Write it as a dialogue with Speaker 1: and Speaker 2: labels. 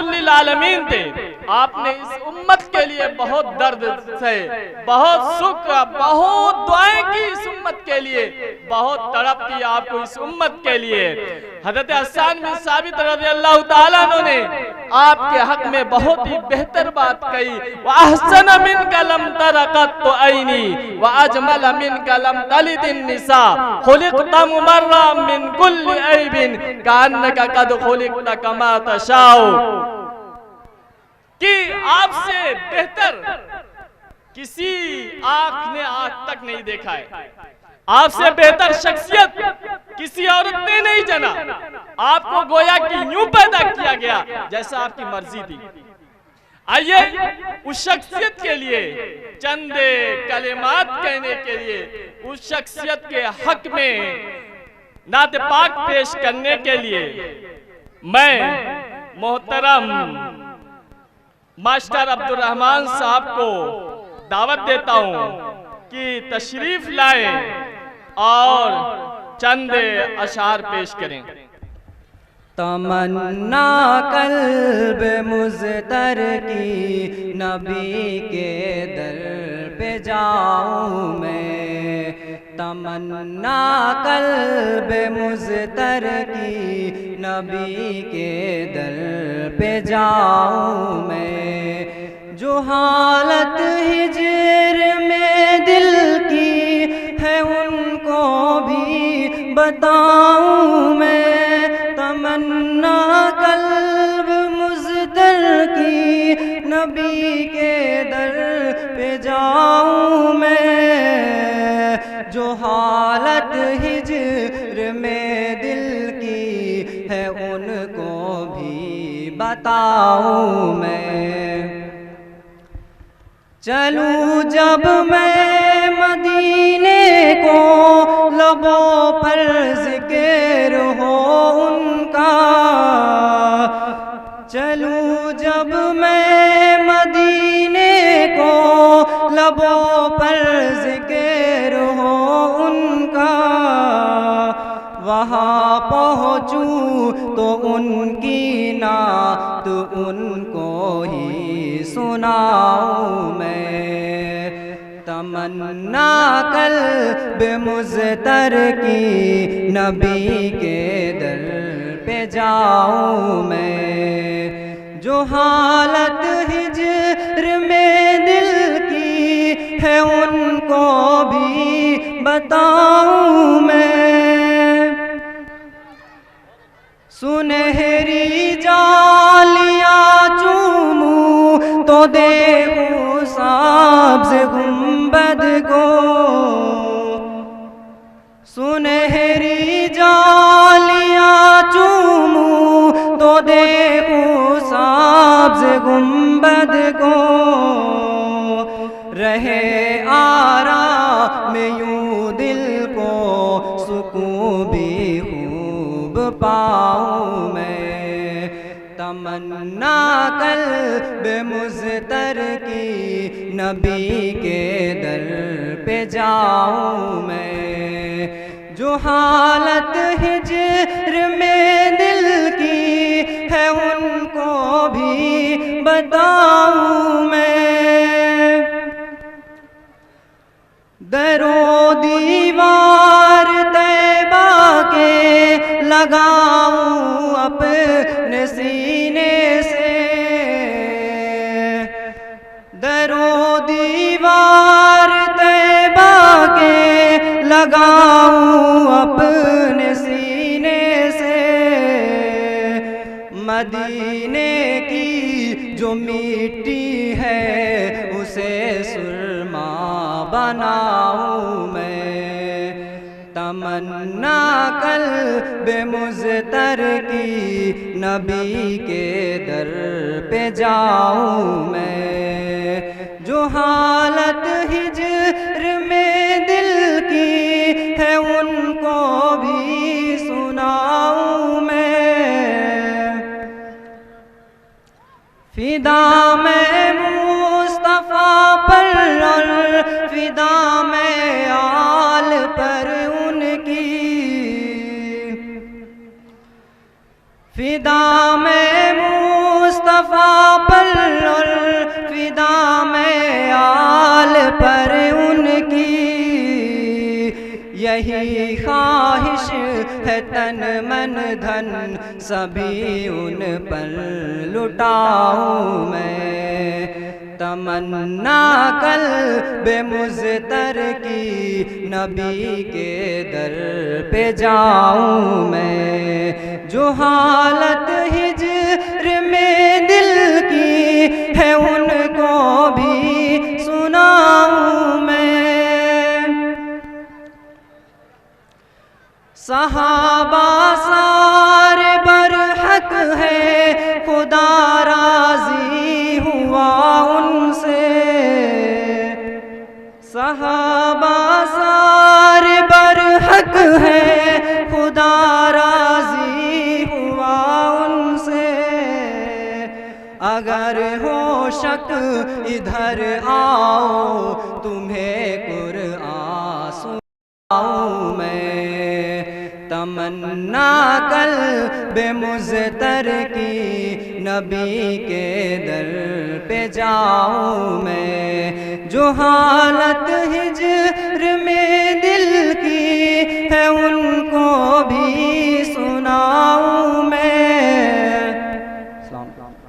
Speaker 1: للعالمین تھے. آپ نے اس امت کے لیے بہت درد سے، بہت سکھ، بہت دعائیں کی اس امت کے لیے، بہت تڑپ کی آپ کو اس امت کے لیے. حضرت حسان بن ثابت رضی اللہ تعالیٰ عنہ نے آپ کے حق میں بہت ہی بہتر بات کہی. وَأَحْسَنَ مِنْكَ لَمْ تَرَ قَطُّ عَيْنِي وَأَجْمَلَ مِنْكَ لَمْ تَلِدِ النِّسَاءُ خُلِقْتَ مُبَرًّا مِنْ كُلِّ عَيْبٍ كَأَنَّكَ قَدْ خُلِقْتَ كَمَا تَشَاءُ. کہ آپ سے بہتر کسی آنکھ نے آج تک نہیں دیکھا ہے. آپ سے بہتر شخصیت کسی عورت نے نہیں جنا. آپ کو گویا کہ یوں پیدا کیا گیا جیسا آپ کی مرضی تھی. آئیے اس شخصیت کے لیے چند کلمات کہنے کے لیے اس شخصیت کے حق میں نعت پاک پیش کرنے کے لیے میں محترم ماسٹر عبدالرحمن صاحب کو دعوت دیتا ہوں کہ تشریف لائیں اور چند اشعار پیش کریں.
Speaker 2: تمنا قلب مضطر کی نبی کے در پہ جاؤں میں. تمنا قلب مضطر کی نبی کے در پہ جاؤں میں. جو حالت ہجر میں دل کی ہے ان کو بھی بتاؤں میں. تمنا قلب مضطر کی نبی کے در پہ جاؤں میں. جو حالت ہجر میں دل کی ہے ان کو بھی بتاؤں میں. چلوں جب میں مدینے کو لبوں پر ذکر ہو ان کا. چلوں جب میں مدینے کو لبوں پر ذکر ہو ان کا. وہاں پہنچوں تو ان کی نعت ان کو ہی سناؤں میں. تمنا قلب مضطر کی نبی کے در پہ جاؤں میں. جو حالت ہجر میں دل کی ہے ان کو بھی بتاؤں میں. سنہری جالیاں چوموں تو دیکھوں سبز گنبد کو. سنہری جالیاں چوموں تو دیکھوں سبز گنبد کو. رہے آرام میں یوں دل کو سکون بھی خوب پاؤں میں. تمنا قلب مضطر کی نبی کے در پہ جاؤں میں. جو حالت ہجر میں دل کی ہے ان کو بھی بتاؤں میں. در و دیوار طیبہ کے لگاؤں اپنے سینے سے. در و دیوار طیبہ کے لگاؤں اپنے سینے سے. مدینے کی جو مٹی ہے اسے سرما بناؤں میں. تمنا قلب مضطر کی نبی کے در پہ جاؤں میں. جو حالت ہجر میں دل کی ہے ان کو بھی سناؤں میں. فدا میں مصطفیٰ پر اور فدا میں آل پر ان کی. فدا میں مصطفیٰ یہی خواہش ہے تن من دھن سبھی ان پر لٹاؤں میں، تمنا قلب مضطر کی نبی کے در پہ جاؤں میں، جو حالت ہجر میں دل کی ہے ان کو بھی سناؤں میں۔ صحابہ سارے برحق ہے، خدا راضی ہوا ان سے، صحابہ سارے برحق ہے، خدا راضی ہوا ان سے۔ اگر ہو شک ادھر آؤ، تمہیں قرآن سناؤں میں، تمنا قلب مضطر کی نبی کے در پہ جاؤں میں، جو حالت ہجر میں دل کی ہے ان